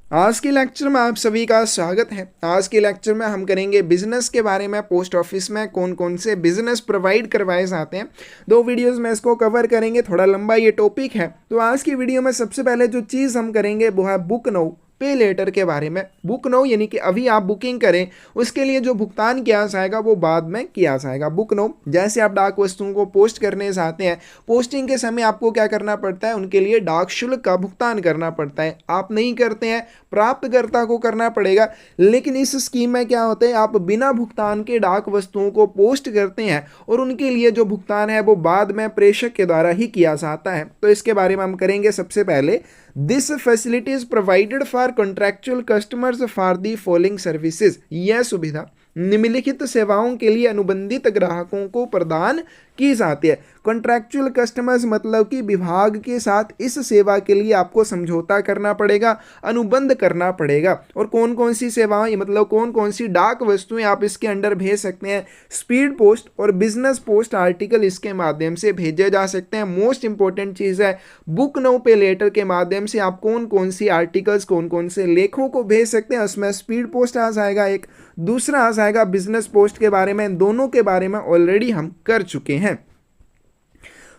आज के लेक्चर में आप सभी का स्वागत है। आज के लेक्चर में हम करेंगे बिजनेस के बारे में। पोस्ट ऑफिस में कौन कौन से बिजनेस प्रोवाइड करवाए जाते हैं, दो वीडियोस में इसको कवर करेंगे। थोड़ा लंबा ये टॉपिक है, तो आज की वीडियो में सबसे पहले जो चीज़ हम करेंगे वो है बुक नाउ पे लेटर के बारे में। बुक नाउ यानी कि अभी आप बुकिंग करें, उसके लिए जो भुगतान किया जाएगा वो बाद में किया जाएगा। बुक नाउ जैसे आप डाक वस्तुओं को पोस्ट करने जाते हैं, पोस्टिंग के समय आपको क्या करना पड़ता है, उनके लिए डाक शुल्क का भुगतान करना पड़ता है। आप नहीं करते हैं, प्राप्तकर्ता को करना पड़ेगा। लेकिन इस स्कीम में क्या होता है, आप बिना भुगतान के डाक वस्तुओं को पोस्ट करते हैं और उनके लिए जो भुगतान है वो बाद में प्रेषक के द्वारा ही किया जाता है। तो इसके बारे में हम करेंगे। सबसे पहले, this facility is provided for contractual customers for the following services. यह सुविधा निम्नलिखित सेवाओं के लिए अनुबंधित ग्राहकों को प्रदान की जाती है। कॉन्ट्रैक्चुअल कस्टमर्स मतलब कि विभाग के साथ इस सेवा के लिए आपको समझौता करना पड़ेगा, अनुबंध करना पड़ेगा। और कौन कौन सी सेवाएं, मतलब कौन कौन सी डाक वस्तुएं आप इसके अंडर भेज सकते हैं। Speed post or business post article इसके माध्यम से भेजे जा सकते हैं। मोस्ट इंपॉर्टेंट चीज़ है, बुक नाउ पे लेटर के माध्यम से आप कौन कौन सी आर्टिकल्स, कौन कौन से लेखों को भेज सकते हैं। उसमें स्पीड पोस्ट आ जाएगा एक, दूसरा आ जाएगा बिजनेस पोस्ट के बारे में। दोनों के बारे में ऑलरेडी हम कर चुके हैं।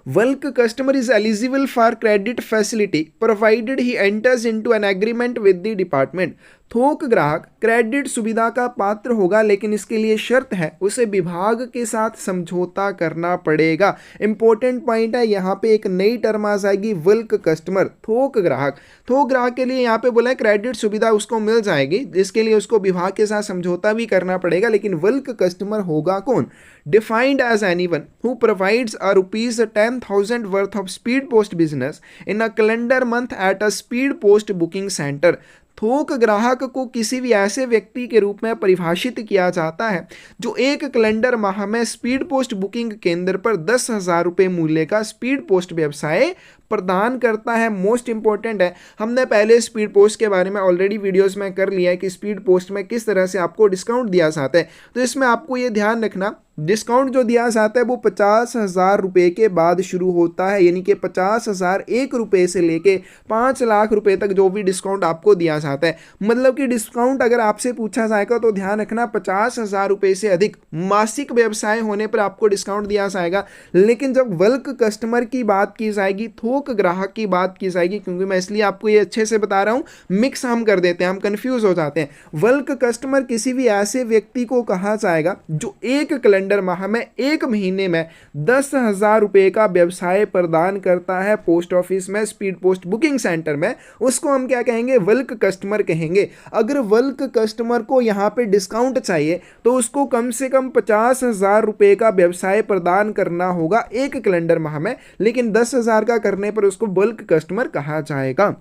Bulk customer is eligible for credit facility provided he enters into an agreement with the department. थोक ग्राहक क्रेडिट सुविधा का पात्र होगा, लेकिन इसके लिए शर्त है उसे विभाग के साथ समझौता करना पड़ेगा। इंपॉर्टेंट पॉइंट है, यहाँ पे एक नई टर्म आ जाएगी, बल्क कस्टमर, थोक ग्राहक। थोक ग्राहक के लिए यहाँ पे बोला है क्रेडिट सुविधा उसको मिल जाएगी, जिसके लिए उसको विभाग के साथ समझौता भी करना पड़ेगा। लेकिन बल्क कस्टमर होगा कौन? Defined as anyone who provides a ₹10,000 worth of speed post business in a calendar month at a speed post booking centre. थोक ग्राहक को किसी भी ऐसे व्यक्ति के रूप में परिभाषित किया जाता है जो एक कैलेंडर माह में स्पीड पोस्ट बुकिंग केंद्र पर 10,000 रुपये मूल्य का स्पीड पोस्ट व्यवसाय प्रदान करता है। मोस्ट इंपॉर्टेंट है, हमने पहले स्पीड पोस्ट के बारे में ऑलरेडी वीडियोस में कर लिया है कि स्पीड पोस्ट में किस तरह से आपको डिस्काउंट दिया जाता है। तो इसमें आपको ये ध्यान रखना, डिस्काउंट जो दिया जाता है वो 50,000 रुपये के बाद शुरू होता है। यानी कि 50,001 रुपये से लेके 5 लाख रुपए तक जो भी डिस्काउंट आपको दिया जाता है। मतलब कि डिस्काउंट अगर आपसे पूछा जाएगा तो ध्यान रखना 50,000 रुपये से अधिक मासिक व्यवसाय होने पर आपको डिस्काउंट दिया जाएगा। लेकिन जब बल्क कस्टमर की बात की जाएगी, थोक ग्राहक की बात की जाएगी, क्योंकि मैं इसलिए आपको ये अच्छे से बता रहा हूँ, मिक्स हम कर देते हैं, हम कंफ्यूज हो जाते हैं। बल्क कस्टमर किसी भी ऐसे व्यक्ति को कहा जाएगा जो एक कैलेंडर माह में, एक महीने में 10,000 रुपये का व्यवसाय प्रदान करता है पोस्ट ऑफिस में, स्पीड पोस्ट बुकिंग सेंटर में। उसको हम क्या कहेंगे? बल्क कस्टमर कहेंगे। अगर बल्क कस्टमर को यहाँ पे डिस्काउंट चाहिए तो उसको कम से कम 50,000 रुपये का व्यवसाय प्रदान करना होगा एक कैलेंडर माह में, लेकिन 10,000 का करने पर उसको बल्क कस्टमर कहा जाएगा।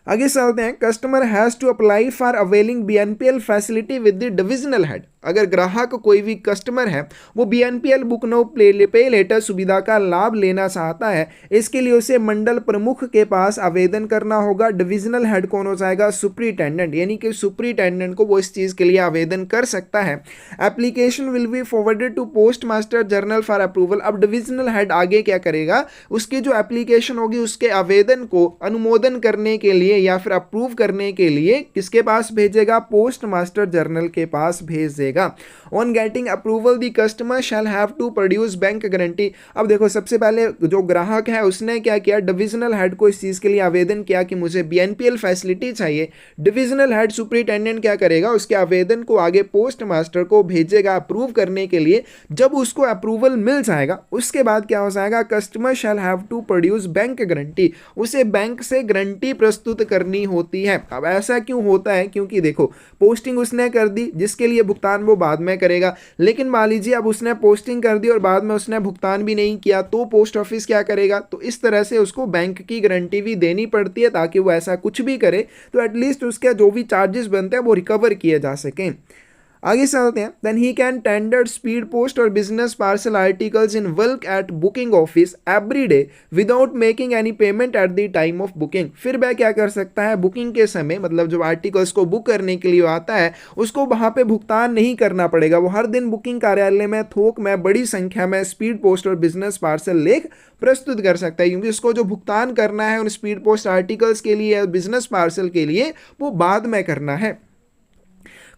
आगे चलते हैं। Customer has to apply for availing BNPL facility with the divisional head. अगर ग्राहक कोई भी कस्टमर है वो BNPL book now pay later सुविधा का लाभ लेना चाहता है, इसके लिए उसे मंडल प्रमुख के पास आवेदन करना होगा। डिविजनल हेड कौन हो जाएगा? सुपरिटेंडेंट, यानी कि सुपरिटेंडेंट को वो इस चीज़ के लिए आवेदन कर सकता है। Application will be forwarded to post master general for approval. अब डिविजनल हेड आगे क्या करेगा? उसकी जो एप्लीकेशन होगी उसके आवेदन को अनुमोदन करने के लिए या फिर अप्रूव करने के लिए किसके पास भेजेगा? पोस्ट मास्टर जनरल के पास भेज देगा। On getting approval the customer shall have to produce bank guarantee. अब देखो, सबसे पहले जो ग्राहक है उसने क्या किया? डिविजनल हेड को इस चीज के लिए आवेदन किया कि मुझे बीएनपीएल फैसिलिटी चाहिए। डिविजनल हेड सुपरिटेंडेंट क्या करेगा? उसके आवेदन को आगे पोस्ट मास्टर को भेजेगा अप्रूव करने के लिए। जब उसको अप्रूवल मिल जाएगा उसके बाद क्या हो जाएगा? Customer shall have to produce bank guarantee. उसे बैंक से गारंटी प्रस्तुत करनी होती है। अब ऐसा क्यों होता है? क्योंकि देखो, पोस्टिंग उसने कर दी, जिसके लिए भुगतान वो बाद में करेगा। लेकिन मान लीजिए अब उसने पोस्टिंग कर दी और बाद में उसने भुगतान भी नहीं किया, तो पोस्ट ऑफिस क्या करेगा? तो इस तरह से उसको बैंक की गारंटी भी देनी पड़ती है, ताकि वो ऐसा कुछ भी करे तो एटलीस्ट उसके जो भी चार्जेस बनते हैं वो रिकवर किए जा सकें। आगे चलते हैं। Then he can tender speed post or business parcel articles in bulk at booking office every day without making any payment at the time of booking. फिर वह क्या कर सकता है, बुकिंग के समय मतलब जो आर्टिकल्स को बुक करने के लिए आता है उसको वहां पे भुगतान नहीं करना पड़ेगा। वो हर दिन बुकिंग कार्यालय में थोक में बड़ी संख्या में speed post or business parcel लेख प्रस्तुत कर सकता है, क्योंकि उसको जो भुगतान करना है उन स्पीड पोस्ट आर्टिकल्स के लिए, बिजनेस पार्सल के लिए, वो बाद में करना है।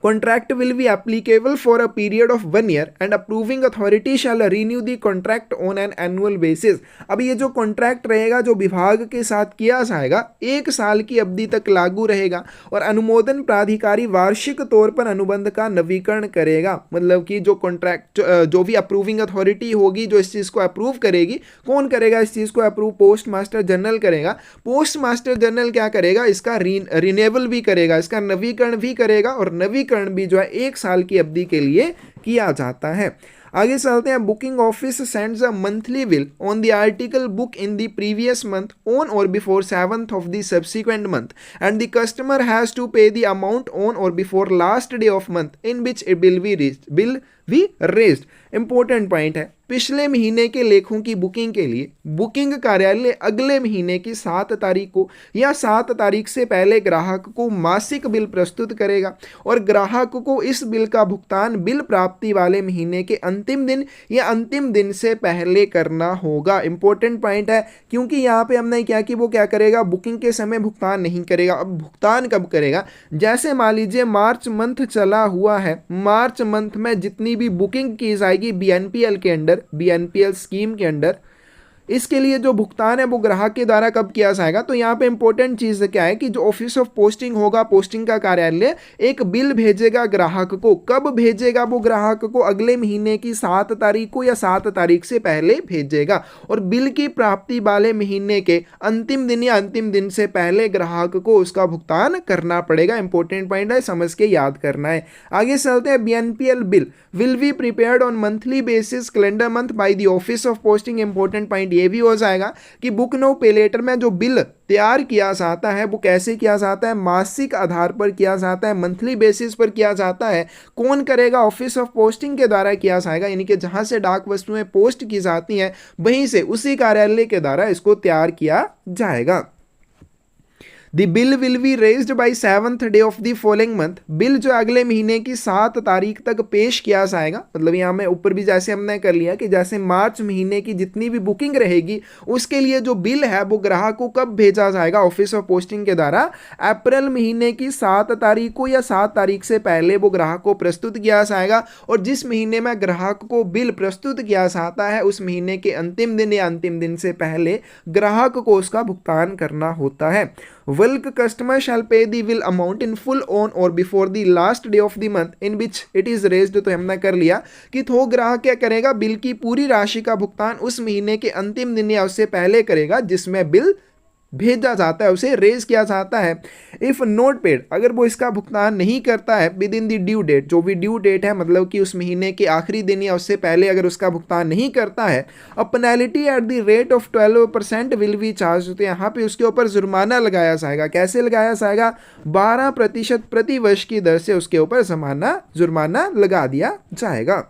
Contract will be applicable for a period of 1 year and approving authority shall renew the contract on an annual basis। अब ये जो कॉन्ट्रैक्ट रहेगा जो विभाग के साथ किया जाएगा 1 साल की अवधि तक लागू रहेगा और अनुमोदन प्राधिकारी वार्षिक तौर पर अनुबंध का नवीकरण करेगा। मतलब कि जो कॉन्ट्रैक्ट जो भी अप्रूविंग अथॉरिटी होगी जो इस चीज़ को अप्रूव करेगी, कौन करेगा इस चीज़ को अप्रूव, पोस्ट मास्टर जनरल करेगा। पोस्ट मास्टर जनरल क्या करेगा, इसका रिन्यूएबल भी करेगा, इसका नवीकरण भी करेगा और नवीकरण भी जो है 1 साल की अवधि के लिए किया जाता है। आगे चलते हैं। Booking office sends a monthly bill on the article book in the previous month on or before 7th of the subsequent month and the customer has to pay the amount on or before last day of month in which it bill be raised. Important point है, पिछले महीने के लेखों की booking के लिए booking कार्यालय अगले महीने की 7 तारीख को या 7 तारीख से पहले ग्राहक को मासिक बिल प्रस्तुत करेगा और ग्राहक को इस बिल का भुगतान बिल प्राप्ति वाले महीने के अंतिम दिन या अंतिम दिन से पहले करना होगा। इंपॉर्टेंट पॉइंट है, क्योंकि यहाँ पे हमने क्या कि वो क्या करेगा, बुकिंग के समय भुगतान नहीं करेगा। अब भुगतान कब करेगा, जैसे मान लीजिए मार्च मंथ चला हुआ है, मार्च मंथ में जितनी भी बुकिंग की जाएगी बीएनपीएल के अंडर, बीएनपीएल स्कीम के अंडर, इसके लिए जो भुगतान है वो ग्राहक के द्वारा कब किया जाएगा। तो यहाँ पे इंपॉर्टेंट चीज़ क्या है कि जो ऑफिस ऑफ पोस्टिंग होगा, पोस्टिंग का कार्यालय एक बिल भेजेगा ग्राहक को। कब भेजेगा वो ग्राहक को, अगले महीने की 7 तारीख को या 7 तारीख से पहले भेजेगा और बिल की प्राप्ति वाले महीने के अंतिम दिन या अंतिम दिन से पहले ग्राहक को उसका भुगतान करना पड़ेगा। इंपॉर्टेंट पॉइंट है, समझ के याद करना है। आगे चलते हैं। BNPL bill will be prepared on monthly basis calendar month by the office of posting. Important point ये भी हो जाएगा कि बुक नो पे लेटर में जो बिल तैयार किया जाता है वो कैसे किया जाता है, मासिक आधार पर किया जाता है, मंथली बेसिस पर किया जाता है। कौन करेगा, ऑफिस ऑफ पोस्टिंग के द्वारा किया जाएगा, यानी कि जहां से डाक वस्तुएं पोस्ट की जाती हैं वहीं से उसी कार्यालय के द्वारा इसको तैयार किया जाएगा। The bill will be raised by 7th day of the following month. Bill जो अगले महीने की 7 तारीख तक पेश किया जाएगा। मतलब यहाँ में ऊपर भी जैसे हमने कर लिया कि जैसे मार्च महीने की जितनी भी बुकिंग रहेगी उसके लिए जो बिल है वो ग्राहक को कब भेजा जाएगा, ऑफिस ऑफ पोस्टिंग के द्वारा अप्रैल महीने की 7 तारीख को या 7 तारीख से पहले वो ग्राहक को प्रस्तुत किया जाएगा और जिस महीने में ग्राहक को बिल प्रस्तुत किया जाता है उस महीने के अंतिम दिन या अंतिम दिन से पहले ग्राहक को उसका भुगतान करना होता है। Bulk customer shall pay the bill amount in full on or before the last day of the month in which it is raised। तो हमने कर लिया कि थोक ग्राहक क्या करेगा, बिल की पूरी राशि का भुगतान उस महीने के अंतिम दिन या उससे पहले करेगा जिसमें बिल भेजा जाता है, उसे रेज किया जाता है। इफ नॉट पेड, अगर वो इसका भुगतान नहीं करता है within the due date, जो भी ड्यू डेट है मतलब कि उस महीने के आखिरी दिन या उससे पहले अगर उसका भुगतान नहीं करता है, a penalty eight the rate of 12% will be charge. तो यहाँ पे उसके ऊपर जुर्माना लगाया जाएगा। कैसे लगाया जाएगा, 12% प्रति वर्ष की दर से उसके ऊपर जुर्माना लगा दिया जाएगा।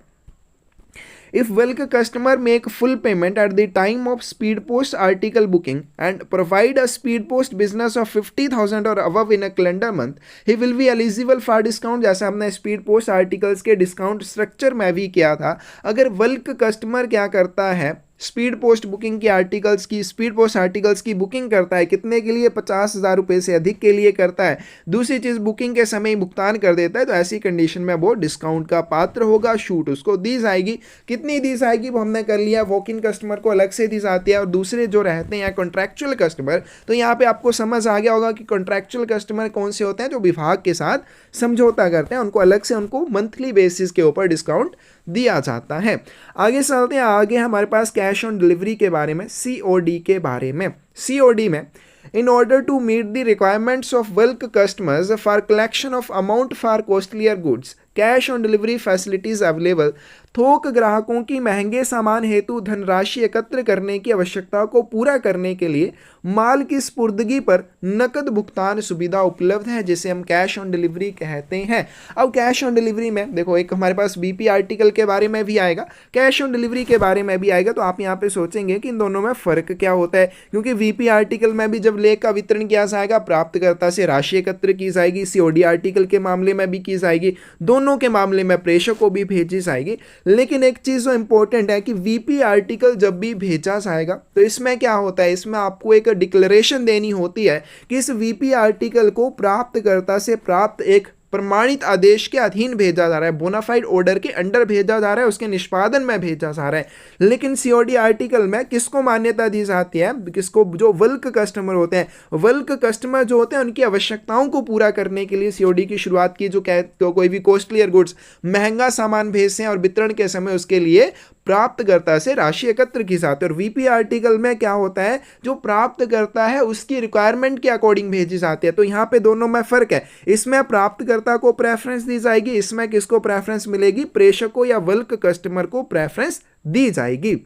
If bulk customer make full payment at the time of speed post article booking and provide a speed post business of 50,000 or above in a calendar month, he will be eligible for discount। जैसे हमने speed post articles के discount structure में भी किया था। अगर bulk customer क्या करता है, स्पीड पोस्ट बुकिंग की आर्टिकल्स की, स्पीड पोस्ट आर्टिकल्स की बुकिंग करता है, कितने के लिए, 50,000 रुपये से अधिक के लिए करता है, दूसरी चीज़ बुकिंग के समय ही भुगतान कर देता है, तो ऐसी कंडीशन में वो डिस्काउंट का पात्र होगा। छूट उसको दी जाएगी। कितनी दी जाएगी वो हमने कर लिया। वॉक इन कस्टमर को अलग से दी जाती है और दूसरे जो रहते हैं कॉन्ट्रैक्चुअल कस्टमर, तो यहाँ पे आपको समझ आ गया होगा कि कॉन्ट्रैक्चुअल कस्टमर कौन से होते हैं, जो विभाग के साथ समझौता करते हैं, उनको अलग से उनको मंथली बेसिस के ऊपर डिस्काउंट दिया जाता है। आगे चलते हैं। आगे हमारे पास कैश ऑन डिलीवरी के बारे में, COD के बारे में। COD में in order to meet the requirements of bulk customers for collection of amount for costlier goods, cash on delivery facilities available. थोक ग्राहकों की महंगे सामान हेतु धनराशि एकत्र करने की आवश्यकता को पूरा करने के लिए माल की स्पुर्दगी पर नकद भुगतान सुविधा उपलब्ध है, जिसे हम कैश ऑन डिलीवरी कहते हैं। अब कैश ऑन डिलीवरी में देखो, एक हमारे पास बीपी आर्टिकल के बारे में भी आएगा, कैश ऑन डिलीवरी के बारे में भी आएगा। तो आप यहाँ पे सोचेंगे कि इन दोनों में फर्क क्या होता है, क्योंकि वीपी आर्टिकल में भी जब लेख का वितरण किया जाएगा प्राप्तकर्ता से राशि एकत्र की जाएगी, सीओडी आर्टिकल के मामले में भी की जाएगी, दोनों के मामले में प्रेषक को भी भेजी जाएगी। लेकिन एक चीज जो इंपॉर्टेंट है कि वीपी आर्टिकल जब भी भेजा जाएगा तो इसमें क्या होता है, इसमें आपको एक डिक्लेरेशन देनी होती है कि इस वीपी आर्टिकल को प्राप्तकर्ता से प्राप्त एक प्रमाणित आदेश के अधीन भेजा जा रहा है, बोनाफाइड ऑर्डर के अंडर भेजा जा रहा है, उसके निष्पादन में भेजा जा रहा है। लेकिन सीओडी आर्टिकल में किसको मान्यता दी जाती है, किसको, जो बल्क कस्टमर होते हैं, बल्क कस्टमर जो होते हैं उनकी आवश्यकताओं को पूरा करने के लिए सीओडी की शुरुआत की। जो कोई भी कॉस्टलियर गुड्स, महंगा सामान भेजते हैं और वितरण के समय उसके लिए प्राप्तकर्ता से राशि एकत्र की जाती है। और वीपी आर्टिकल में क्या होता है, जो प्राप्त करता है उसकी रिक्वायरमेंट के अकॉर्डिंग भेजी जाती है। तो यहाँ पे दोनों में फर्क है, इसमें प्राप्तकर्ता को प्रेफरेंस दी जाएगी, इसमें किसको प्रेफरेंस मिलेगी, प्रेषक को या बल्क कस्टमर को प्रेफरेंस दी जाएगी।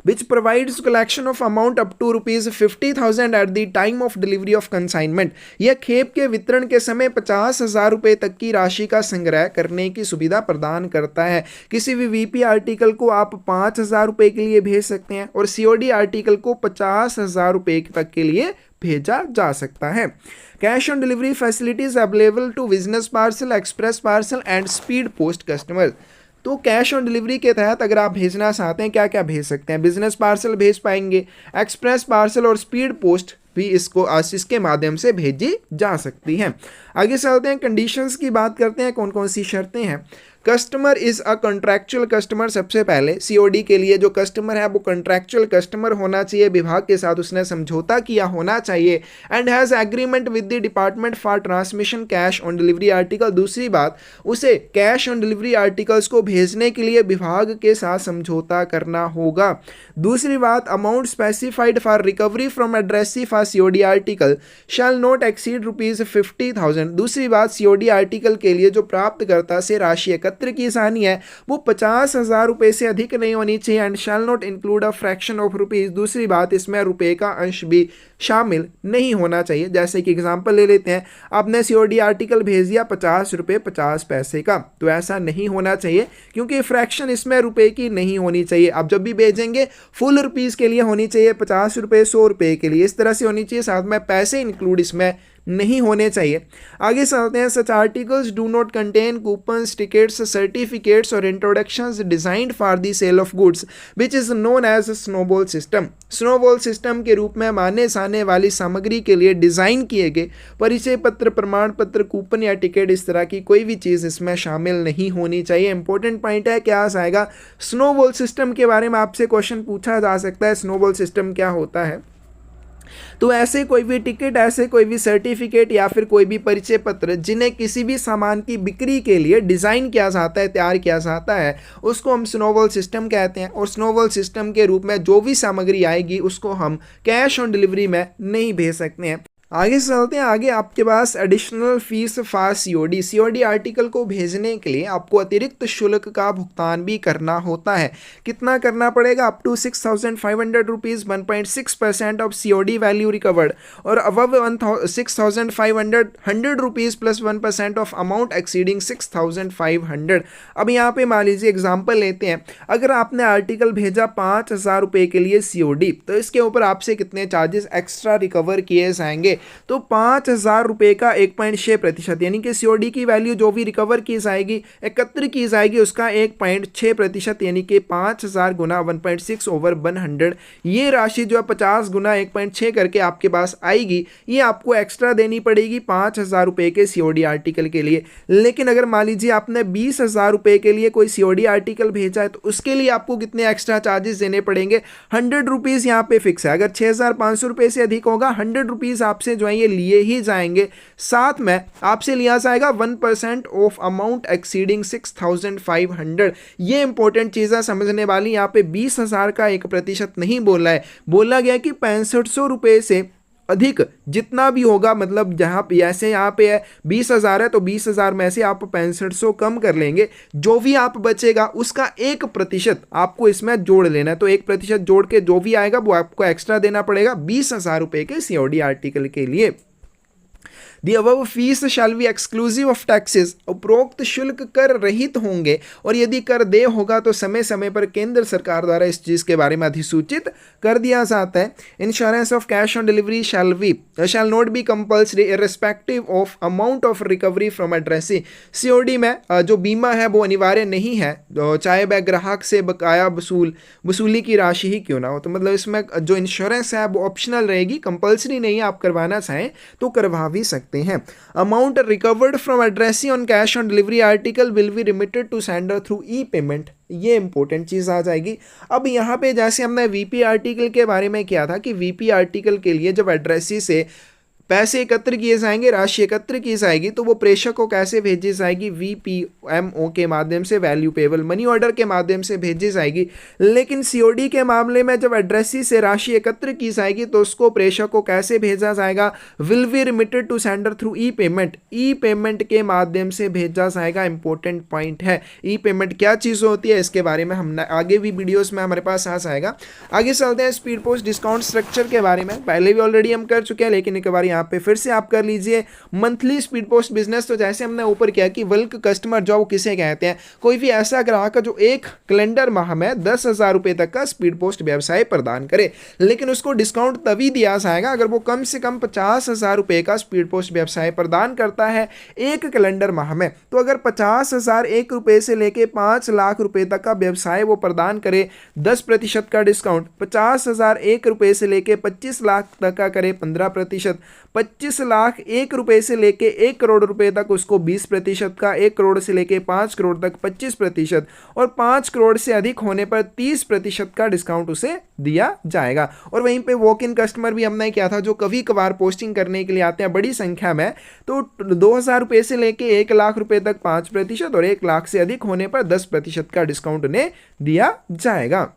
which provides collection of amount up to rupees 50,000 at the time of delivery of consignment। यह खेप के वितरण के समय 50,000 रुपए तक की राशि का संग्रह करने की सुविधा प्रदान करता है। किसी भी वीपी आर्टिकल को आप 5,000 रुपए के लिए भेज सकते हैं और सीओडी आर्टिकल को 50,000 रुपए तक के लिए भेजा जा सकता है। Cash on delivery facilities available to business parcel, express parcel and speed post customer. तो कैश ऑन डिलीवरी के तहत अगर आप भेजना चाहते हैं, क्या क्या भेज सकते हैं, बिजनेस पार्सल भेज पाएंगे, एक्सप्रेस पार्सल और स्पीड पोस्ट भी इसके माध्यम से भेजी जा सकती है। आगे चलते हैं, कंडीशंस की बात करते हैं, कौन कौन सी शर्तें हैं। Customer is a contractual customer. सबसे पहले सीओडी के लिए जो कस्टमर है वो कॉन्ट्रैक्चुअल कस्टमर होना चाहिए, विभाग के साथ उसने समझौता किया होना चाहिए। And has agreement with the department for transmission cash on delivery article. दूसरी बात, उसे कैश ऑन डिलीवरी आर्टिकल्स को भेजने के लिए विभाग के साथ समझौता करना होगा। दूसरी बात, amount specified for recovery from addressee for COD article shall not exceed ₹50,000। दूसरी बात, सीओडी आर्टिकल के लिए जो प्राप्तकर्ता से राशि एकत्र की जानी है वो 50,000 रुपए से अधिक नहीं होनी चाहिए। And shall not include a fraction of rupees. दूसरी बात, इसमें रुपए का अंश भी शामिल नहीं होना चाहिए। जैसे कि एग्जांपल ले लेते हैं, आपने सीओडी आर्टिकल भेज दिया 50 रुपए 50 पैसे का, तो ऐसा नहीं होना चाहिए क्योंकि फ्रैक्शन इसमें रुपए की नहीं होनी चाहिए। आप जब भी भेजेंगे फुल रुपीज के लिए होनी चाहिए, 50 रुपए 100 रुपए के लिए, इस तरह से होनी चाहिए, साथ में पैसे इंक्लूड इसमें नहीं होने चाहिए। आगे चलते हैं, such articles do not contain coupons, tickets, certificates or introductions designed for the sale of goods which is known as snowball system. Snowball system के रूप में माने जाने वाली सामग्री के लिए डिजाइन किए गए परिचय पत्र, प्रमाण पत्र, कूपन या टिकट, इस तरह की कोई भी चीज इसमें शामिल नहीं होनी चाहिए। इंपॉर्टेंट पॉइंट है, क्या आएगा, स्नोबॉल सिस्टम के बारे में आपसे क्वेश्चन पूछा जा सकता है, स्नोबॉल सिस्टम क्या होता है। तो ऐसे कोई भी टिकट, ऐसे कोई भी सर्टिफिकेट या फिर कोई भी परिचय पत्र जिन्हें किसी भी सामान की बिक्री के लिए डिज़ाइन किया जाता है, तैयार किया जाता है, उसको हम स्नोबॉल सिस्टम कहते हैं। और स्नोबॉल सिस्टम के रूप में जो भी सामग्री आएगी उसको हम कैश ऑन डिलीवरी में नहीं भेज सकते हैं। आगे चलते हैं, आगे आपके पास additional fees for COD. COD article को भेजने के लिए आपको अतिरिक्त शुल्क का भुगतान भी करना होता है। कितना करना पड़ेगा, up to 6,500 rupees, 1.6% of COD value recovered, और above 6,500 100 rupees plus 1% of amount exceeding 6,500। अब यहाँ पे मान लीजिए एग्जाम्पल लेते हैं, अगर आपने आर्टिकल भेजा 5,000 रुपये के लिए सीओडी, तो इसके ऊपर आपसे कितने चार्जेस एक्स्ट्रा रिकवर किए जाएंगे। तो 5,000 रुपए का 1.6% यानी कि सीओडी की वैल्यू जो भी रिकवर की जाएगी, एकत्र की जाएगी, उसका 1.6% यानी कि 5,000 गुना 1.6/100, ये राशि जो है 50 गुना 1.6 करके आपके पास आएगी, ये आपको एक्स्ट्रा देनी पड़ेगी 5,000 रुपए के सीओडी आर्टिकल के लिए। लेकिन अगर मान लीजिए आपने 20,000 रुपए के लिए कोई सीओडी आर्टिकल भेजा है तो उसके लिए आपको कितने एक्स्ट्रा चार्जेस देने पड़ेंगे, 100 रुपीज़ यहाँ पे फिक्स है। अगर 6,500 रुपए से अधिक होगा 100 रुपीज़ आपसे जो है ये लिए ही जाएंगे। साथ में आपसे लिया जाएगा 1% ऑफ अमाउंट एक्सीडिंग 6,500। ये इंपॉर्टेंट चीज़ें समझने वाली, यहाँ पे 20,000 का 1% नहीं बोला है, बोला गया कि 6500 रुपए से अधिक जितना भी होगा, मतलब जहाँ पे ऐसे यहाँ पे है 20,000 है तो 20,000 में से आप 6500 कम कर लेंगे, जो भी आप बचेगा उसका 1% आपको इसमें जोड़ लेना है। तो 1% जोड़ के जो भी आएगा वो आपको एक्स्ट्रा देना पड़ेगा 20,000 रुपये के COD आर्टिकल के लिए। The above fees shall be exclusive of taxes। उपरोक्त शुल्क कर रहित होंगे और यदि कर देय होगा तो समय समय पर केंद्र सरकार द्वारा इस चीज के बारे में अधिसूचित कर दिया जाता है। Insurance of cash on delivery shall not be compulsory irrespective of amount of recovery from addressee। COD में जो बीमा है वो अनिवार्य नहीं है, चाहे वह ग्राहक से बकाया वसूली की राशि ही क्यों ना हो। तो मतलब इसमें जो इंश्योरेंस है वो ऑप्शनल रहेगी, कंपल्सरी नहीं है, आप करवाना चाहें तो करवा भी सकते हैं। Amount recovered from addressee on cash on delivery article will be remitted to sender through e payment. ये इंपॉर्टेंट चीज आ जाएगी। अब यहाँ पे जैसे हमने VP आर्टिकल के बारे में किया था कि VP आर्टिकल के लिए जब एड्रेसी से पैसे एकत्र किए जाएंगे, राशि एकत्र की जाएगी, तो वो प्रेषक को कैसे भेजी जाएगी, VPMO के माध्यम से, वैल्यू पेबल मनी ऑर्डर के माध्यम से भेजी जाएगी। लेकिन COD के मामले में जब एड्रेसी से राशि एकत्र की जाएगी तो उसको प्रेषक को कैसे भेजा जाएगा, will be remitted to sender through e payment. E payment के माध्यम से भेजा जाएगा। इंपॉर्टेंट पॉइंट है, ई पेमेंट क्या चीज़ होती है इसके बारे में हम आगे भी वीडियोस में हमारे पास आ जाएगा। आगे चलते हैं स्पीड पोस्ट डिस्काउंट स्ट्रक्चर के बारे में। पहले भी ऑलरेडी हम कर चुके हैं, लेकिन एक बार यहाँ पे फिर से आप कर लीजिए। मंथली स्पीड पोस्ट बिजनेस, तो जैसे हमने ऊपर किया कि बल्क कस्टमर जो किसे कहते हैं, कोई भी ऐसा ग्राहक जो एक कैलेंडर माह में 10,000 रुपए तक का स्पीड पोस्ट व्यवसाय प्रदान करे, लेकिन उसको डिस्काउंट तभी दिया जाएगा अगर वो कम से कम 50,000 रुपए का स्पीड पोस्ट व्यवसाय प्रदान करता है एक कैलेंडर माह में। तो अगर 50,000 एक रुपए से लेके 5 लाख रुपए तक का व्यवसाय वो प्रदान करे, 10% का डिस्काउंट। 50,000 एक रुपए से लेके 25 लाख तक का करे 15%। 25 लाख एक रुपए से लेके 1 करोड़ रुपए तक उसको 20% का, 1 करोड़ से लेके 5 करोड़ तक 25% और 5 करोड़ से अधिक होने पर 30% का डिस्काउंट उसे दिया जाएगा। और वहीं पे वॉक इन कस्टमर भी हमने किया था, जो कभी कभार पोस्टिंग करने के लिए आते हैं बड़ी संख्या में, तो 2,000 रुपए से लेके 1 लाख रुपए तक 5% और 1 लाख से अधिक होने पर 10% का डिस्काउंट उन्हें दिया जाएगा।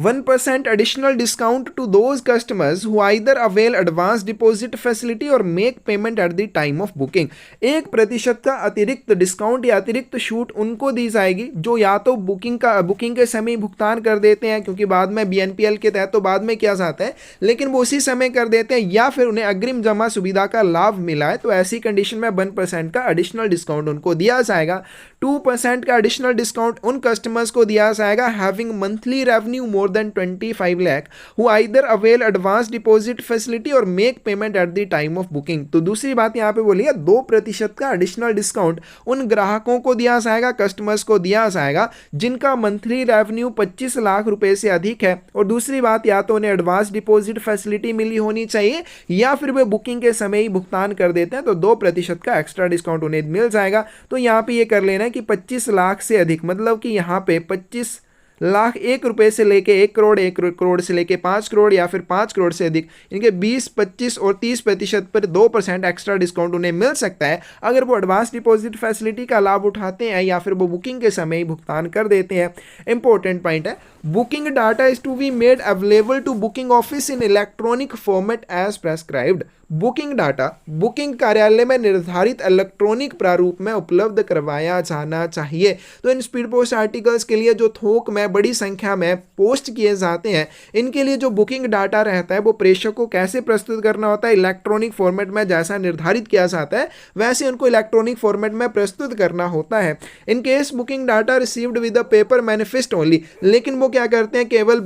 1% additional discount to those customers who either avail advance deposit facility or make payment at the time of booking। 1% का अतिरिक्त डिस्काउंट या अतिरिक्त छूट उनको दी जाएगी जो या तो बुकिंग के समय भुगतान कर देते हैं, क्योंकि बाद में BNPL के तहत तो बाद में किया जाता है, लेकिन वो उसी समय कर देते हैं, या फिर उन्हें अग्रिम जमा सुविधा का लाभ मिला है, तो ऐसी कंडीशन में 1% का एडिशनल डिस्काउंट उनको दिया जाएगा। 2% का एडिशनल डिस्काउंट उन कस्टमर्स को दिया जाएगा having monthly revenue more than 25 lakh who either avail advance deposit facility or make payment at the time of booking। तो दूसरी बात यहाँ पे बोली है 2% का एडिशनल डिस्काउंट उन ग्राहकों को दिया जाएगा, कस्टमर्स को दिया जाएगा जिनका मंथली रेवेन्यू 25 लाख रुपए से अधिक है। और दूसरी बात, या तो उन्हें एडवांस डिपॉजिट फैसिलिटी मिली होनी चाहिए या फिर वे बुकिंग के समय ही भुगतान कर देते हैं, तो 2% का एक्स्ट्रा डिस्काउंट उन्हें मिल जाएगा। तो यहाँ पे ये कर लेना है कि 25 लाख से अधिक, मतलब कि यहाँ पे 25 लाख एक रुपए से लेके 1 करोड़, 1 करोड़ से लेके 5 करोड़ या फिर 5 करोड़ से अधिक, इनके 20, 25 और 30% पर 2% एक्स्ट्रा डिस्काउंट उन्हें मिल सकता है अगर वो एडवांस डिपॉजिट फैसिलिटी का लाभ उठाते हैं या फिर वो बुकिंग के समय ही भुगतान कर देते हैं। इंपॉर्टेंट पॉइंट है, booking data is to be made available to booking office in electronic format as prescribed. Booking data booking कार्यालय में निर्धारित इलेक्ट्रॉनिक प्रारूप में उपलब्ध करवाया जाना चाहिए। तो इन स्पीड पोस्ट आर्टिकल्स के लिए जो थोक में बड़ी संख्या में पोस्ट किए जाते हैं, इनके लिए जो बुकिंग डाटा रहता है वो प्रेषक को कैसे प्रस्तुत करना होता है, इलेक्ट्रॉनिक फॉर्मेट में जैसा निर्धारित किया जाता है वैसे उनको इलेक्ट्रॉनिक फॉर्मेट में प्रस्तुत करना होता है। In case booking data received with the paper manifest only, लेकिन वो क्या करते हैं, केवल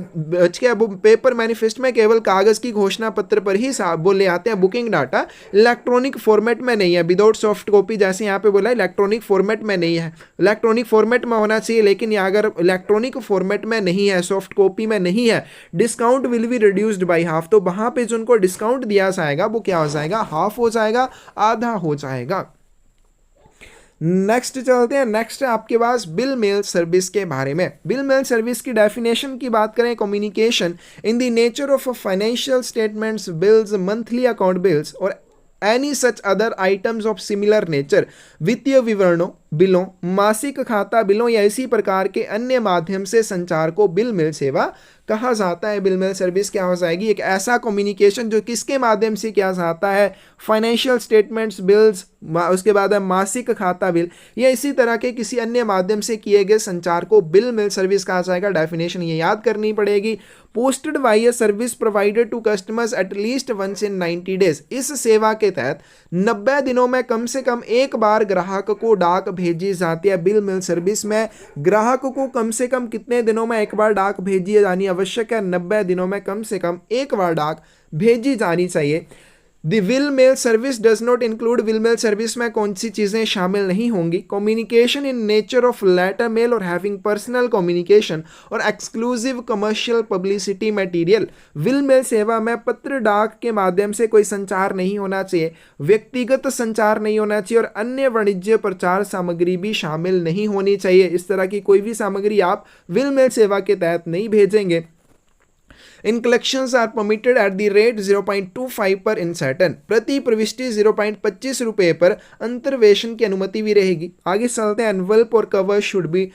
पेपर मैनिफेस्ट में केवल कागज की घोषणा पत्र पर ही वो ले आते हैं। बुकिंग डाटा इलेक्ट्रॉनिक फॉर्मेट में नहीं है, विदाउट सॉफ्ट कॉपी, जैसे यहाँ पे बोला इलेक्ट्रॉनिक फॉर्मेट में नहीं है। इलेक्ट्रॉनिक फॉर्मेट में होना चाहिए, लेकिन यहाँ अगर इलेक्ट्रॉनिक फॉर्मेट में नहीं है, सॉफ्ट कॉपी में नहीं है, discount will be reduced by half. तो वहां पे जो उनको डिस्काउंट दिया जाएगा वो क्या हो जाएगा, हाफ हो जाएगा, आधा हो जाएगा। नेक्स्ट चलते हैं। नेक्स्ट है आपके पास बिल मेल सर्विस के बारे में। बिल मेल सर्विस की डेफिनेशन की बात करें, communication in the nature of financial statements, bills, monthly account bills और any such other items of similar nature. वित्तीय विवरणों, बिलों, मासिक खाता बिलों या इसी प्रकार के अन्य माध्यम से संचार को बिल मेल सेवा कहा जाता है। बिल मेल सर्विस क्या हो जाएगी? एक ऐसा कम्युनिकेशन जो किसके माध्यम से किया जाता है? फाइनेंशियल स्टेटमेंट्स, बिल्स, उसके बाद है मासिक खाता बिल या इसी तरह के किसी अन्य माध्यम से किए गए संचार को बिल मेल सर्विस कहा जाएगा। डेफिनेशन ये याद करनी पड़ेगी। Posted by a service provided to customers at least once in 90 days. इस सेवा के तहत 90 दिनों में कम से कम एक बार ग्राहक को डाक भेजी जाती है। बिल मेल सर्विस में ग्राहक को कम से कम कितने दिनों में एक बार डाक भेजी जानी आवश्यक है? 90 दिनों में कम से कम एक बार डाक भेजी जानी चाहिए। The bill mail service does not include, bill mail service में कौन सी चीजें शामिल नहीं होंगी? Communication in nature of letter mail और हैविंग पर्सनल कम्युनिकेशन और exclusive commercial publicity material. Bill mail सेवा में पत्र डाक के माध्यम से कोई संचार नहीं होना चाहिए, व्यक्तिगत संचार नहीं होना चाहिए और अन्य वाणिज्य प्रचार सामग्री भी शामिल नहीं होनी चाहिए। इस तरह की कोई भी सामग्री आप विल मेल सेवा के तहत नहीं भेजेंगे। इन collections are permitted at the rate 0.25 per इंसर्टन। प्रति प्रविष्टि 0.25 रुपए पर अंतर्वेशन की अनुमति भी रहेगी। आगे चलते हैं। एनवलप और cover should be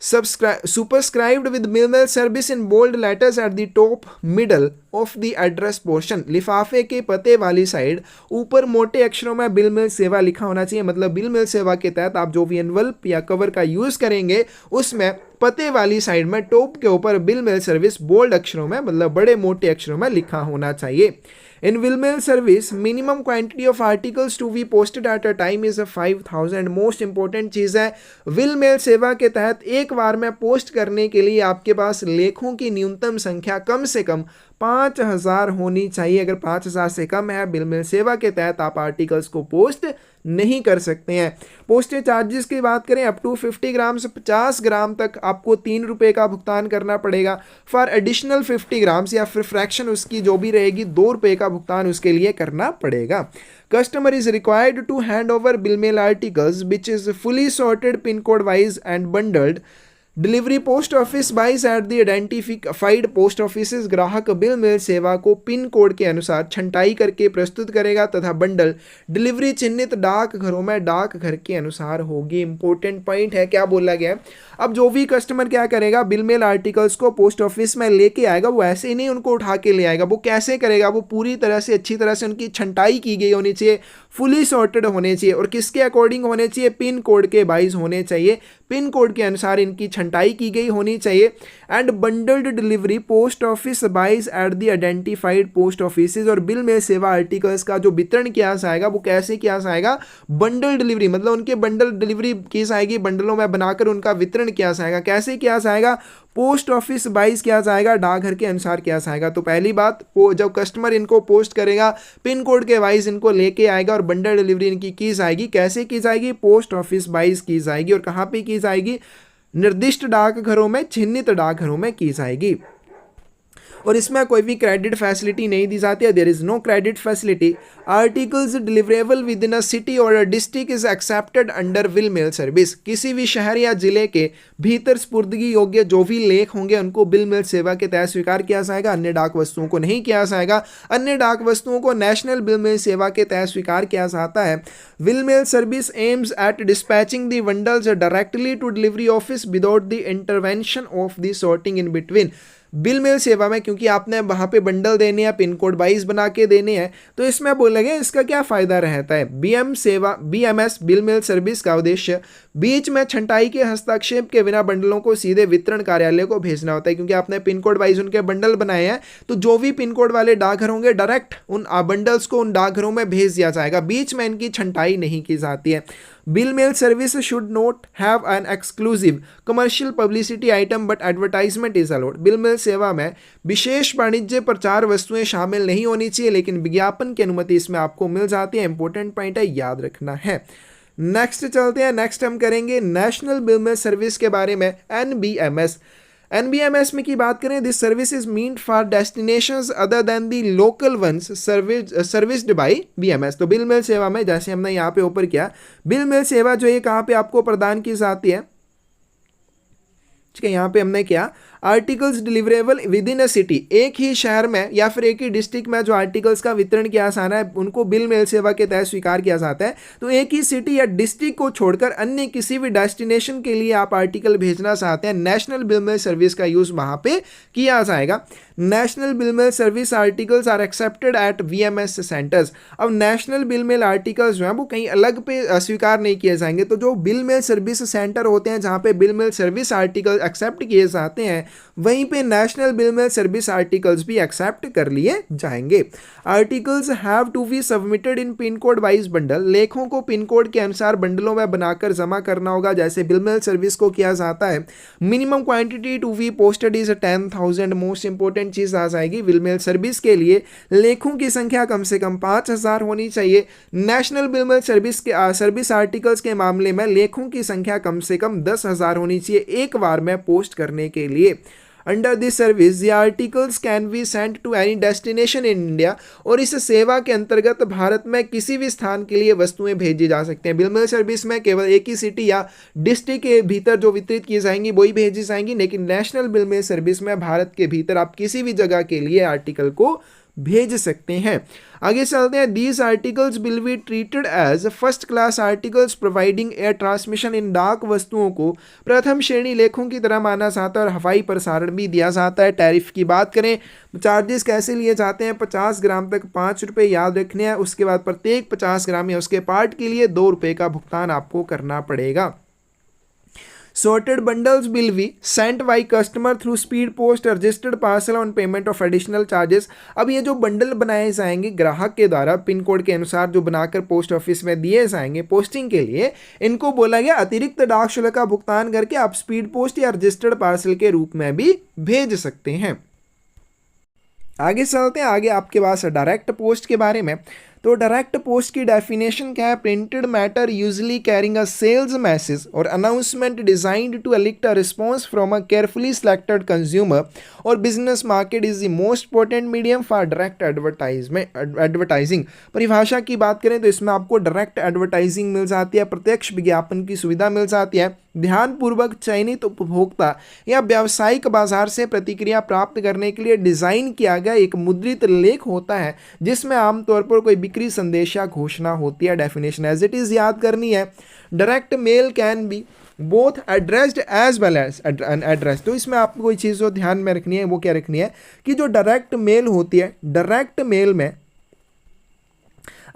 superscribed with bill mail service in bold letters at the top middle of the address portion। लिफाफे के पते वाली साइड ऊपर मोटे अक्षरों में बिल मेल सेवा लिखा होना चाहिए। मतलब बिल मेल सेवा के तहत आप जो भी एनवलप या कवर का यूज करेंगे उसमें पते वाली साइड में टॉप के ऊपर बिल मेल सर्विस बोल्ड अक्षरों में, मतलब बड़े मोटे अक्षरों में लिखा होना चाहिए। In will mail service, minimum quantity of articles to be posted at a time is 5000। Most important चीज़ है, will mail सेवा के तहत एक बार में पोस्ट करने के लिए आपके पास लेखों की न्यूनतम संख्या कम से कम 5000 होनी चाहिए। अगर 5000 से कम है, बिल मेल सेवा के तहत आप आर्टिकल्स को पोस्ट नहीं कर सकते हैं। पोस्टेज चार्जेस की बात करें, अप टू 50 ग्राम से 50 ग्राम तक आपको 3 रुपये का भुगतान करना पड़ेगा। फॉर एडिशनल 50 ग्राम्स या फिर फ्रैक्शन उसकी जो भी रहेगी 2 रुपये का भुगतान उसके लिए करना पड़ेगा। Customer is required to hand over bill mail articles which is fully sorted pin code wise and bundled. Delivery post office wise at the identified post office. ग्राहक बिल मेल सेवा को पिन कोड के अनुसार छंटाई करके प्रस्तुत करेगा तथा बंडल डिलीवरी चिन्हित डाक घरों में डाक घर के अनुसार होगी। इंपॉर्टेंट पॉइंट है, क्या बोला गया है? अब जो भी कस्टमर क्या करेगा, बिल मेल आर्टिकल्स को पोस्ट ऑफिस में लेके आएगा, वो ऐसे ही नहीं उनको उठा के ले आएगा। वो कैसे करेगा? वो पूरी तरह से अच्छी तरह से उनकी छंटाई की गई होनी चाहिए, फुली सॉर्टेड होने चाहिए और किसके अकॉर्डिंग होने चाहिए? पिन कोड के वाइज होने चाहिए। पिन कोड के अनुसार इनकी छंटाई की गई होनी चाहिए। And bundled delivery post office wise at the identified post office. और बिल मेल सेवा आर्टिकल्स का जो वितरण किया जाएगा वो कैसे किया जाएगा? बंडल डिलीवरी, मतलब उनके बंडल डिलीवरी की जाएगी, बंडलों में बनाकर उनका वितरण किया जाएगा। कैसे किया जाएगा? पोस्ट ऑफिस बाइज किया जाएगा, डाकघर के अनुसार किया जाएगा। तो पहली बात, वो जब कस्टमर इनको पोस्ट करेगा पिन कोड के वाइज इनको लेके आएगा और बंडल डिलीवरी इनकी की जाएगी। कैसे की जाएगी? पोस्ट ऑफिस बाइज की जाएगी। और कहाँ पे की जाएगी? निर्दिष्ट डाकघरों में, चिन्हित डाकघरों में की जाएगी। और इसमें कोई भी क्रेडिट फैसिलिटी नहीं दी जाती है। There is no credit facility. Articles deliverable within a city और a district is accepted under bill mail service. किसी भी शहर या जिले के भीतर स्पुर्दगी योग्य जो भी लेख होंगे उनको बिल मेल सेवा के तहत स्वीकार किया जाएगा, अन्य डाक वस्तुओं को नहीं किया जाएगा। अन्य डाक वस्तुओं को नेशनल बिल मेल सेवा के तहत स्वीकार किया जाता है। Bill mail service aims at dispatching the bundles directly to delivery office without the intervention of the sorting in between. Bill mail सेवा में क्योंकि आपने वहाँ पे बंडल देने हैं, पिन कोड वाइज बना के देने हैं, तो इसमें बोलेंगे इसका क्या फ़ायदा रहता है? बीएमएस बिल मेल सर्विस का उद्देश्य बीच में छंटाई के हस्तक्षेप के बिना बंडलों को सीधे वितरण कार्यालय को भेजना होता है। क्योंकि आपने पिन कोड वाइज उनके बंडल बनाए हैं, तो जो भी पिन कोड वाले डाकघर होंगे डायरेक्ट उन बंडल्स को उन डाकघरों में भेज दिया जाएगा, बीच में इनकी छंटाई नहीं की जाती है। Bill mail service should not have an exclusive commercial publicity item but advertisement is allowed. Bill mail सेवा में विशेष वाणिज्य प्रचार वस्तुएं शामिल नहीं होनी चाहिए, लेकिन विज्ञापन की अनुमति इसमें आपको मिल जाती है। इंपॉर्टेंट पॉइंट है, याद रखना है। नेक्स्ट चलते हैं। नेक्स्ट हम करेंगे नेशनल बिल मेल सर्विस के बारे में, एनबीएमएस। एनबीएमएस में की बात करें, this service is meant for destinations other than the local ones serviced by BMS. तो बिल मेल सेवा में जैसे हमने यहाँ पे ऊपर किया, बिल मेल सेवा जो है कहाँ पे आपको प्रदान की जाती है? ठीक है, यहाँ पे हमने क्या articles deliverable within a city, एक ही शहर में या फिर एक ही डिस्ट्रिक्ट में जो आर्टिकल्स का वितरण किया जाना है उनको बिल मेल सेवा के तहत स्वीकार किया जाता है। तो एक ही सिटी या डिस्ट्रिक्ट को छोड़कर अन्य किसी भी डेस्टिनेशन के लिए आप आर्टिकल भेजना चाहते हैं, नेशनल बिल मेल सर्विस का यूज वहां पे किया जाएगा। National bill mail service articles are accepted at VMS centres. अब नेशनल बिल मेल आर्टिकल्स जो है वो कहीं अलग पे स्वीकार नहीं किए जाएंगे। तो जो बिल मेल सर्विस सेंटर होते हैं जहां पे bill mail service article accept किए जाते हैं, वहीं पे national bill mail service articles भी एक्सेप्ट कर लिए जाएंगे। Articles have to be submitted in pin code wise bundle, लेखों को पिन कोड के अनुसार बंडलों में बनाकर जमा करना होगा जैसे बिल मेल सर्विस को किया जाता है। Minimum quantity to be posted is 10,000। Most important चीज आ जाएगी, बिल मेल सर्विस के लिए लेखों की संख्या कम से कम 5,000 होनी चाहिए। National bill mail service articles के मामले में लेखों की संख्या कम से कम 10,000 होनी चाहिए एक बार में पोस्ट करने के लिए। Under this service the articles can be sent to any destination in India, और इस सेवा के अंतर्गत भारत में किसी भी स्थान के लिए वस्तुएं भेजी जा सकते हैं। बिल मेल सर्विस में केवल एक ही सिटी या डिस्ट्रिक्ट के भीतर जो वितरित की जाएंगी वही भेजी जाएंगी, लेकिन नेशनल बिल मेल सर्विस में भारत के भीतर आप किसी भी जगह के लिए आर्टिकल को भेज सकते हैं। आगे चलते हैं। These articles will be treated as first class articles providing air transmission. इन डाक वस्तुओं को प्रथम श्रेणी लेखों की तरह माना जाता है और हवाई प्रसारण भी दिया जाता है। टैरिफ की बात करें, चार्जेस कैसे लिए जाते हैं, 50 ग्राम तक 5 रुपये याद रखने हैं। उसके बाद प्रत्येक 50 ग्राम या उसके पार्ट के लिए 2 रुपये का भुगतान आपको करना पड़ेगा। Sorted bundles will be sent by customer through speed post registered parcel on payment of additional charges। अब ये जो बंडल बनाए जाएंगे ग्राहक के द्वारा पिन कोड के अनुसार जो बनाकर पोस्ट ऑफिस में दिए जाएंगे पोस्टिंग के लिए, इनको बोला गया अतिरिक्त डाक शुल्क का भुगतान करके आप स्पीड पोस्ट या रजिस्टर्ड पार्सल के रूप में भी भेज सकते हैं। आगे चलते हैं। आगे आपके पास डायरेक्ट पोस्ट के बारे में। तो डायरेक्ट पोस्ट की डेफिनेशन क्या है? Printed matter usually carrying a sales message और announcement designed to elicit a response from a carefully selected consumer और business market is the most important medium for direct advertising. परिभाषा की बात करें तो इसमें आपको डायरेक्ट एडवर्टाइजिंग मिल जाती है, प्रत्यक्ष विज्ञापन की सुविधा मिल जाती है। ध्यानपूर्वक चयनित उपभोक्ता या व्यावसायिक बाजार से प्रतिक्रिया प्राप्त करने के लिए डिजाइन किया गया एक मुद्रित लेख होता है जिसमें आमतौर पर कोई बिक्री संदेश या घोषणा होती है। डेफिनेशन एज इट इज याद करनी है। Direct mail can be both addressed as well as unaddressed. तो इसमें आपको कोई चीज़ जो ध्यान में रखनी है वो क्या रखनी है कि जो डायरेक्ट मेल होती है, डायरेक्ट मेल में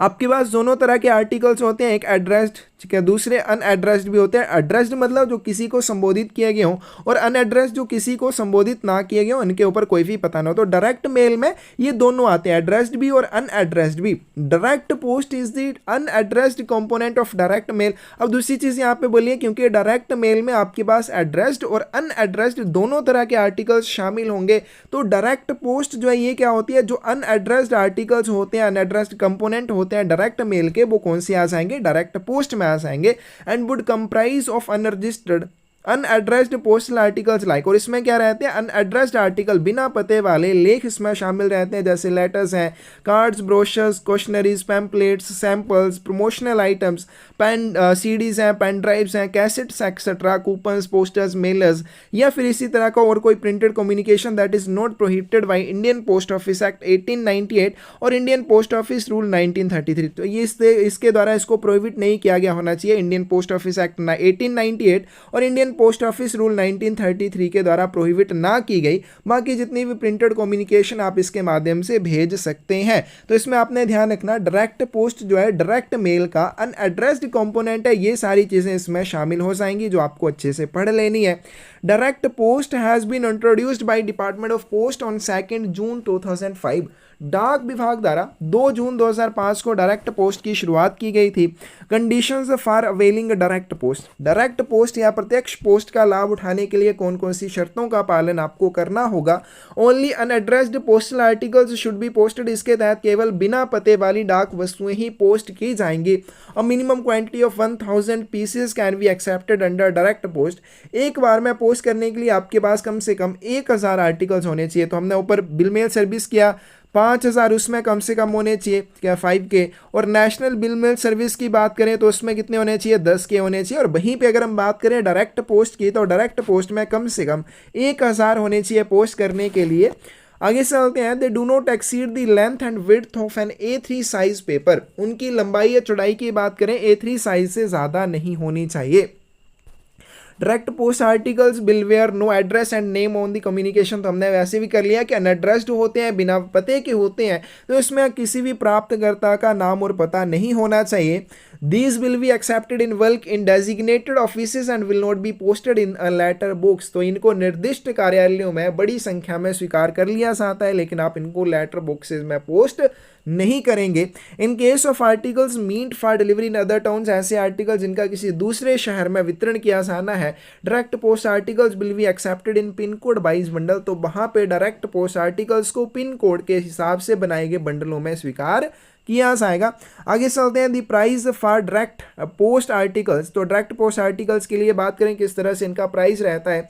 आपके पास दोनों तरह के आर्टिकल्स होते हैं, एक एड्रेस्ड, ठीक है, दूसरे अनएड्रेस्ड भी होते हैं। एड्रेस्ड मतलब जो किसी को संबोधित किए गए हों और अनएड्रेस्ड जो किसी को संबोधित ना किए गए हों, इनके ऊपर कोई भी पता ना हो। तो डायरेक्ट मेल में ये दोनों आते हैं, एड्रेस्ड भी और अनएड्रेस्ड भी। Direct post is the unaddressed component of direct mail. अब दूसरी चीज़ यहाँ पे बोलिए, क्योंकि डायरेक्ट मेल में आपके पास एड्रेस्ड और अनएड्रेस्ड दोनों तरह के आर्टिकल्स शामिल होंगे। तो डायरेक्ट पोस्ट जो है ये क्या होती है, जो अनएड्रेस्ड आर्टिकल्स होते हैं, अनएड्रेस्ड कंपोनेंट होते हैं डायरेक्ट मेल के, वो कौन से आ जाएंगे? डायरेक्ट पोस्ट में आ जाएंगे। And would comprise of unregistered unaddressed postal articles like, और इसमें क्या रहते हैं? अनएड्रेस्ड आर्टिकल, बिना पते वाले लेख इसमें शामिल रहते हैं, जैसे लेटर्स हैं, cards, brochures, questionnaires, pamphlets, samples, promotional items, pen CDs हैं, पेन ड्राइव्स हैं, cassettes etcetera, coupons, posters, mailers, या फिर इसी तरह का और कोई printed communication that is not prohibited by Indian post office act 1898 और इंडियन पोस्ट ऑफिस रूल 1933। तो ये इसके द्वारा इसको प्रोहिबिट नहीं किया गया होना चाहिए। इंडियन पोस्ट ऑफिस एक्ट 1898 और इंडियन पोस्ट ऑफिस रूल 1933 के द्वारा प्रोहिबिट ना की गई। बाकी जितनी भी प्रिंटेड कम्युनिकेशन आप इसके माध्यम से भेज सकते हैं। तो इसमें आपने ध्यान रखना, डायरेक्ट पोस्ट जो है डायरेक्ट मेल का अनएड्रेस्ड कंपोनेंट है। ये सारी चीजें इसमें शामिल हो जाएंगी जो आपको अच्छे से पढ़ लेनी है। Direct post has been introduced by department of post on 2 June 2005। डाक विभाग द्वारा 2 जून 2005 को डायरेक्ट पोस्ट की शुरुआत की गई थी। Conditions for availing direct post, direct post या प्रत्यक्ष पोस्ट का लाभ उठाने के लिए कौन कौन सी शर्तों का पालन आपको करना होगा? Only unaddressed postal articles should be posted, इसके तहत केवल बिना पते वाली डाक वस्तुएं ही पोस्ट की जाएंगी। और minimum quantity of 1000 pieces can be accepted under direct post. एक बार में पोस्ट करने के लिए आपके पास कम से कम 1000 आर्टिकल्स होने चाहिए। तो हमने ऊपर बिल मेल सर्विस किया, 5000 उसमें कम से कम होने चाहिए, क्या 5K। और नेशनल बिल मेल सर्विस की बात करें तो उसमें कितने होने चाहिए, 10K होने चाहिए। और वहीं पे अगर हम बात करें डायरेक्ट पोस्ट की तो डायरेक्ट पोस्ट में कम से कम 1000 होने चाहिए पोस्ट करने के लिए। आगे चलते हैं, they do not exceed the length and width of an A3 size paper. उनकी लंबाई या चौड़ाई की बात करें A3 साइज से ज़्यादा नहीं होनी चाहिए। Direct post articles will bear no address and name on the communication, तो हमने वैसे भी कर लिया कि अनएड्रेस्ड होते हैं, बिना पते के होते हैं, तो इसमें किसी भी प्राप्तकर्ता का नाम और पता नहीं होना चाहिए। These will be accepted in bulk in designated offices and will not be posted in a letter box। तो इनको निर्दिष्ट कार्यालयों में बड़ी संख्या में स्वीकार कर लिया जाता है, लेकिन आप इनको लेटर बॉक्सेस में पोस्ट नहीं करेंगे। In case of articles meant for delivery in other towns, ऐसे आर्टिकल जिनका किसी दूसरे शहर में वितरण किया जाना है, direct post articles will be accepted in pin code wise bundle. तो वहाँ पे डायरेक्ट पोस्ट आर्टिकल्स को पिन कोड के हिसाब से बनाए गए बंडलों में स्वीकार किया जाएगा। आगे चलते हैं, दी price for direct post articles. तो डायरेक्ट पोस्ट आर्टिकल्स के लिए बात करें किस तरह से इनका प्राइस रहता है।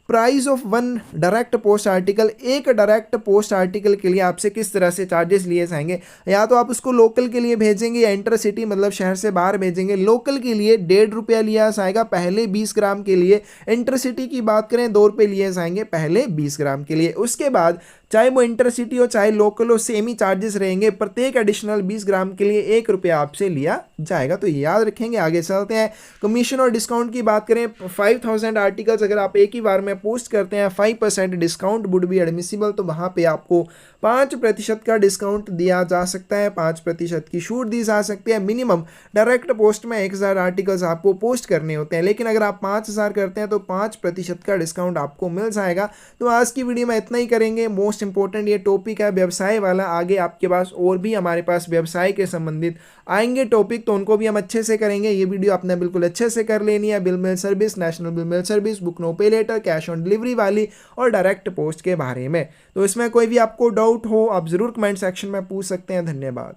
Price of one direct post article, एक डायरेक्ट पोस्ट आर्टिकल के लिए आपसे किस तरह से चार्जेस लिए जाएंगे, या तो आप उसको लोकल के लिए भेजेंगे या इंटर सिटी मतलब शहर से बाहर भेजेंगे। लोकल के लिए 1.5 रुपया लिया जाएगा पहले 20 ग्राम के लिए। इंटर सिटी की बात करें 2 रुपये लिए जाएंगे पहले 20 ग्राम के लिए। उसके बाद चाहे वो इंटरसिटी हो चाहे लोकल हो, सेम ही चार्जेस रहेंगे। प्रत्येक एडिशनल 20 ग्राम के लिए 1 रुपया आपसे लिया जाएगा, तो याद रखेंगे। आगे चलते हैं, कमीशन और डिस्काउंट की बात करें, 5000 आर्टिकल्स अगर आप एक ही बार में पोस्ट करते हैं 5% डिस्काउंट वुड बी एडमिसिबल। तो वहाँ पे आपको 5% का डिस्काउंट दिया जा सकता है, 5% की छूट दी जा सकती है। मिनिमम डायरेक्ट पोस्ट में 1000 आर्टिकल्स आपको पोस्ट करने होते हैं, लेकिन अगर आप 5000 करते हैं तो 5% का डिस्काउंट आपको मिल जाएगा। तो आज की वीडियो में इतना ही करेंगे। मोस्ट इंपॉर्टेंट ये टॉपिक है व्यवसाय वाला। आगे आपके पास और भी हमारे पास व्यवसाय के संबंधित आएंगे टॉपिक, तो उनको भी हम अच्छे से करेंगे। ये वीडियो आपने बिल्कुल अच्छे से कर लेनी है। Bill mail service, national bill mail service, book now pay later, cash on delivery वाली और डायरेक्ट पोस्ट के बारे में। तो इसमें कोई भी आपको डाउट हो आप ज़रूर कमेंट सेक्शन में पूछ सकते हैं। धन्यवाद।